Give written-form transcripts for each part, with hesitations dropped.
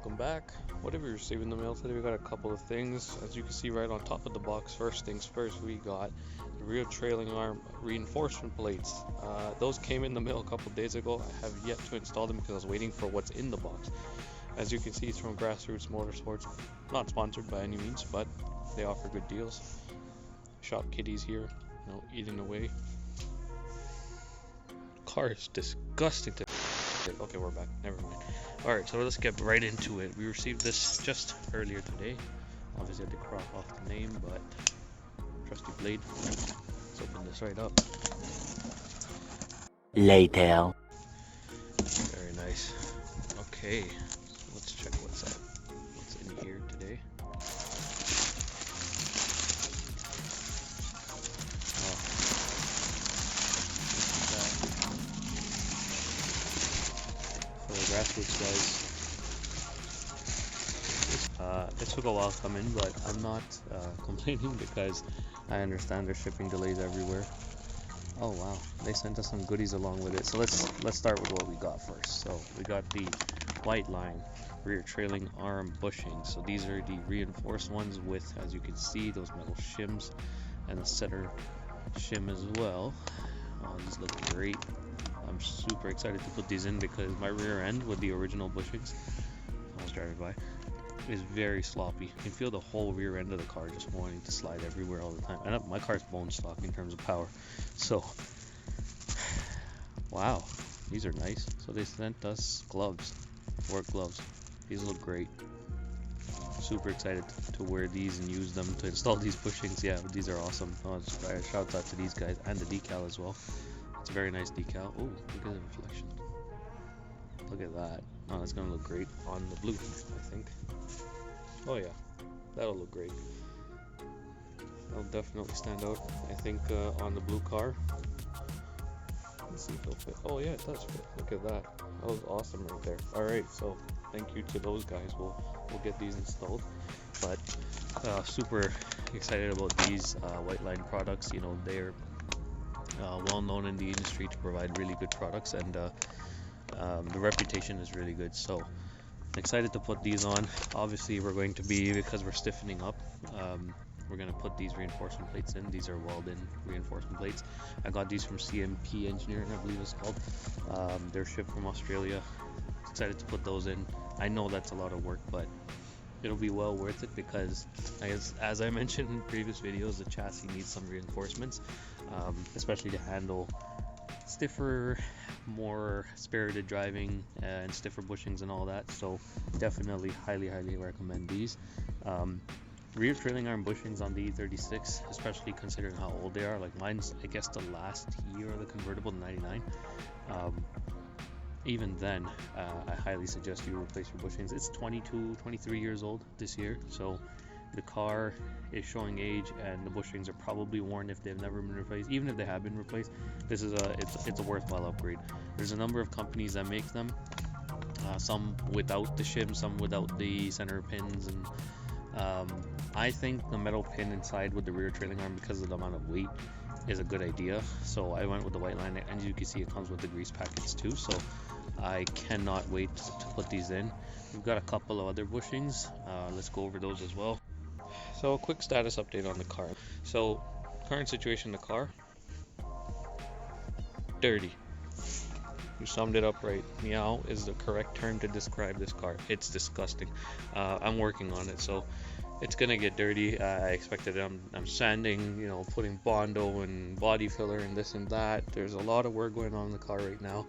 welcome back. What did we receive in the mail today? We got a couple of things. As you can see right on top of the box, first things first, we got the rear trailing arm reinforcement plates. Those came in the mail a couple of days ago. I have yet to install them because I was waiting for what's in the box. As you can see, it's from Grassroots Motorsports. Not sponsored by any means, but they offer good deals. Shop kitties here, eating away. Car is disgusting to... Okay, we're back. Never mind. Alright, so let's get right into it. We received this just earlier today. Obviously I had to crop off the name, but trusty blade. Let's open this right up. Later. Very nice. Okay, so let's check what's in here today. For the Grassroots guys, it took a while coming, but I'm not complaining because I understand there's shipping delays everywhere. Oh wow, they sent us some goodies along with it. So let's start with what we got first. So we got the white line rear trailing arm bushings. So these are the reinforced ones with, as you can see, those metal shims and the center shim as well. Oh, these look great. I'm super excited to put these in because my rear end with the original bushings, I was driving by, is very sloppy. You can feel the whole rear end of the car just wanting to slide everywhere all the time. And my car's bone stock in terms of power. So, wow, these are nice. So they sent us gloves, work gloves. These look great. Super excited to wear these and use them to install these bushings. Yeah, these are awesome. Shouts out to these guys and the decal as well. It's a very nice decal. Oh, look at the reflection. Look at that. Oh, that's gonna look great on the blue, I think. Oh yeah, that'll look great. That'll definitely stand out, I think, on the blue car. Let's see if it'll fit. Oh yeah, it does fit. Look at that. That was awesome right there. Alright, so thank you to those guys. We'll get these installed. But super excited about these white line products. They're well known in the industry to provide really good products, and the reputation is really good. So excited to put these on. Obviously we're going to be, because we're stiffening up, we're going to put these reinforcement plates in. These are welded reinforcement plates. I got these from CMP Engineering, I believe it's called. They're shipped from Australia. Excited to put those in. I know that's a lot of work, but it'll be well worth it because, as I mentioned in previous videos, the chassis needs some reinforcements, especially to handle stiffer, more spirited driving and stiffer bushings and all that. So definitely highly recommend these. Rear trailing arm bushings on the E36, especially considering how old they are. Like mine's, I guess, the last year of the convertible, 99. Even then, I highly suggest you replace your bushings. It's 23 years old this year, so the car is showing age, and the bushings are probably worn if they've never been replaced. Even if they have been replaced, this is it's a worthwhile upgrade. There's a number of companies that make them, some without the shim, some without the center pins, and I think the metal pin inside with the rear trailing arm, because of the amount of weight, is a good idea. So I went with the white line, and you can see it comes with the grease packets too. So I cannot wait to put these in. We've got a couple of other bushings. Let's go over those as well. So a quick status update on the car. So current situation in the car, dirty. You summed it up right. Meow is the correct term to describe this car. It's disgusting. I'm working on it, so it's gonna get dirty. I expected it. I'm sanding, putting Bondo and body filler and this and that. There's a lot of work going on in the car right now.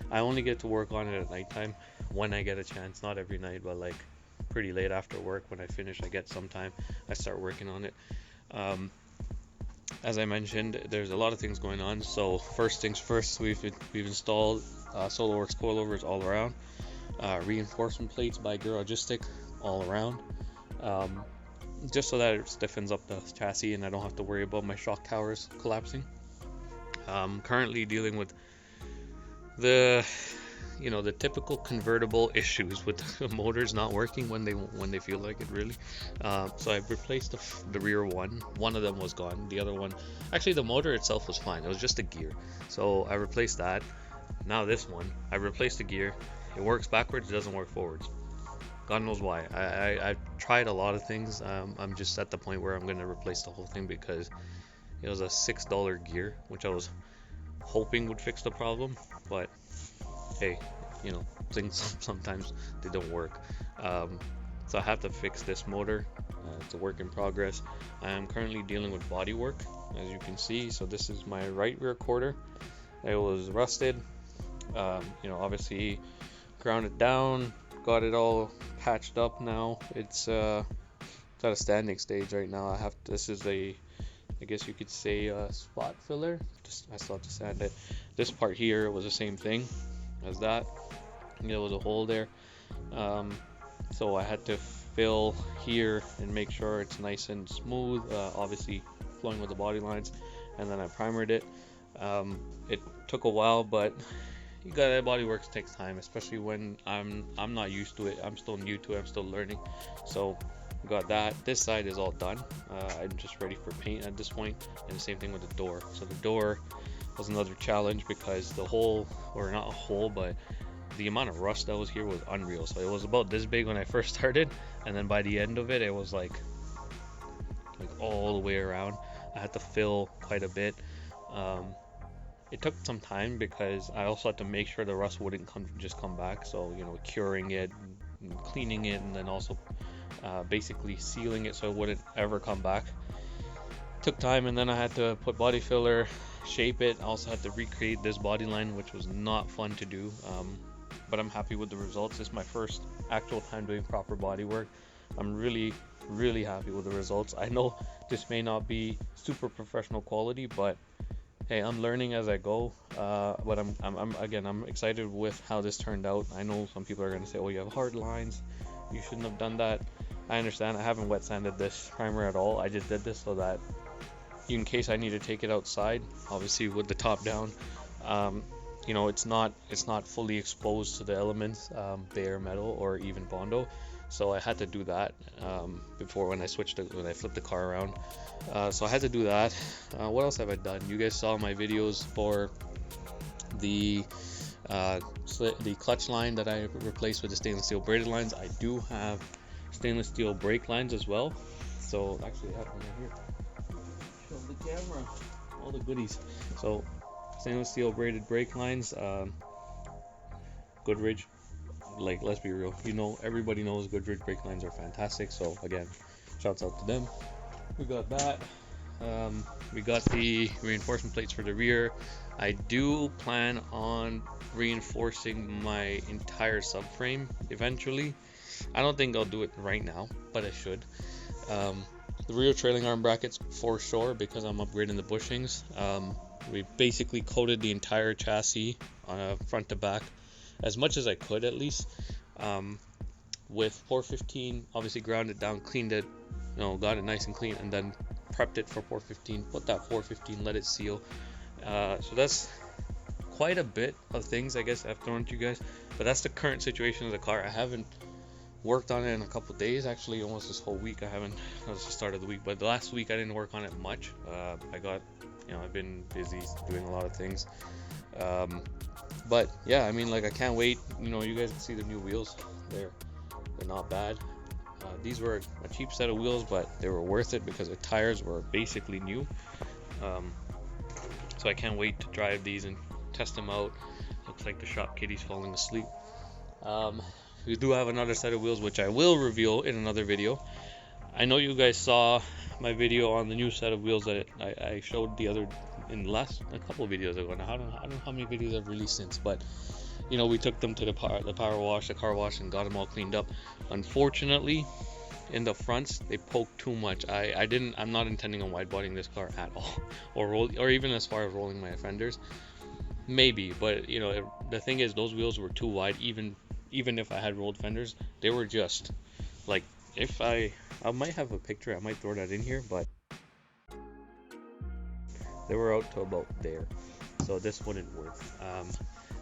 I only get to work on it at nighttime when I get a chance. Not every night, but like pretty late after work. When I finish, I get some time, I start working on it. As I mentioned, there's a lot of things going on. So first things first, we've installed SoloWorks coilovers all around, reinforcement plates by Grassroots all around, just so that it stiffens up the chassis and I don't have to worry about my shock towers collapsing. Currently dealing with the typical convertible issues with the motors not working when they feel like it, really. So I've replaced the rear one of them was gone. The other one, actually the motor itself was fine, it was just a gear. So I replaced that. Now this one, I replaced the gear. It works backwards, it doesn't work forwards. God knows why. I've tried a lot of things. I'm just at the point where I'm going to replace the whole thing because it was a $6 gear, which I was hoping would fix the problem. But hey, you know, things sometimes they don't work. So I have to fix this motor. It's a work in progress. I am currently dealing with body work, as you can see. So this is my right rear quarter. It was rusted. You know, obviously ground it down, got it all patched up now. It's at a standing stage right now. This is I guess you could say a spot filler. I still have to sand it. This part here was the same thing as that. There was a hole there. So I had to fill here and make sure it's nice and smooth, obviously flowing with the body lines, and then I primered it. It took a while, but you got that, body works takes time, especially when I'm not used to it. I'm still new to it. I'm still learning. So got that. This side is all done. I'm just ready for paint at this point, and the same thing with the door. So the door was another challenge because the hole, or not a hole, but the amount of rust that was here was unreal. So it was about this big when I first started, and then by the end of it, it was like all the way around. I had to fill quite a bit. It took some time because I also had to make sure the rust wouldn't come back. So, you know, curing it, and cleaning it, and then also basically sealing it so it wouldn't ever come back. Took time, and then I had to put body filler, shape it. I also had to recreate this body line, which was not fun to do. But I'm happy with the results. It's my first actual time doing proper body work. I'm really happy with the results. I know this may not be super professional quality, but hey, I'm learning as I go. But I'm excited with how this turned out. I know some people are going to say, oh, you have hard lines, you shouldn't have done that. I understand. I haven't wet sanded this primer at all. I just did this so that in case I need to take it outside, obviously with the top down, you know, it's not fully exposed to the elements, bare metal or even Bondo. So I had to do that before when I flipped the car around. So I had to do that. What else have I done? You guys saw my videos for the clutch line that I replaced with the stainless steel braided lines. I do have stainless steel brake lines as well. So actually I have them right here. Show the camera. All the goodies. So stainless steel braided brake lines. Goodrich. Like, let's be real, you know, everybody knows Goodrich brake lines are fantastic. So again, shouts out to them. We got that. We got the reinforcement plates for the rear. I do plan on reinforcing my entire subframe eventually. I don't think I'll do it right now, but I should. The rear trailing arm brackets for sure, because I'm upgrading the bushings. We basically coated the entire chassis front to back, as much as I could at least, with 415. Obviously ground it down, cleaned it, you know, got it nice and clean, and then prepped it for 415. Put that 415, let it seal. So that's quite a bit of things I guess I've thrown to you guys, but that's the current situation of the car. I haven't worked on it in a couple of days, actually almost this whole week. That was the start of the week, but the last week I didn't work on it much. I've been busy doing a lot of things. But yeah, I mean, like, I can't wait. You know, you guys can see the new wheels. They're not bad. These were a cheap set of wheels, but they were worth it because the tires were basically new. So I can't wait to drive these and test them out. Looks like the shop kitty's falling asleep. We do have another set of wheels, which I will reveal in another video. I know you guys saw my video on the new set of wheels that I showed a couple of videos ago. Now I don't know how many videos I've released since, but you know, we took them to the car wash, and got them all cleaned up. Unfortunately, in the fronts they poked too much. I'm not intending on wide bodying this car at all, or even as far as rolling my fenders. Maybe, but you know, the thing is, those wheels were too wide. Even if I had rolled fenders, they were just like, if I might have a picture, I might throw that in here, but they were out to about there, so this wouldn't work.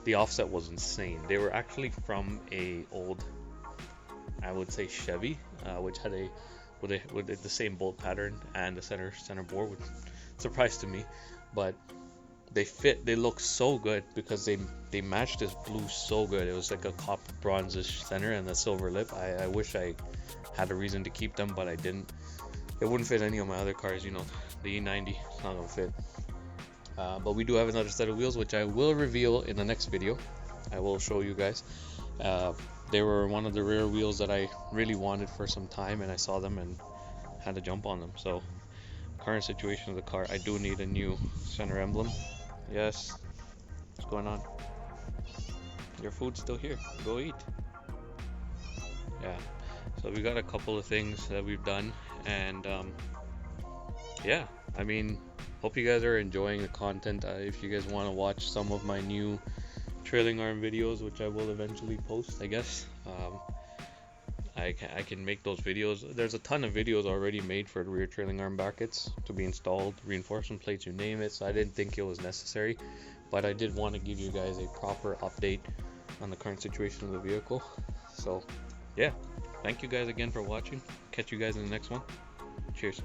The offset was insane. They were actually from a old, I would say, Chevy, which had with the same bolt pattern and the center bore, which surprised to me, but they look so good because they matched this blue so good. It was like a bronzish center and the silver lip. I wish I had a reason to keep them, but I didn't. It wouldn't fit any of my other cars, you know. The E90, it's not gonna fit. But we do have another set of wheels, which I will reveal in the next video. I will show you guys. They were one of the rare wheels that I really wanted for some time, and I saw them and had to jump on them. So current situation of the car, I do need a new center emblem. Yes, what's going on? Your food's still here, go eat. Yeah, so we got a couple of things that we've done, and yeah, I mean, hope you guys are enjoying the content. If you guys want to watch some of my new trailing arm videos, which I will eventually post, I guess, I can make those videos. There's a ton of videos already made for the rear trailing arm brackets to be installed, reinforcement plates, you name it, so I didn't think it was necessary, but I did want to give you guys a proper update on the current situation of the vehicle. So yeah, thank you guys again for watching. Catch you guys in the next one. Cheers.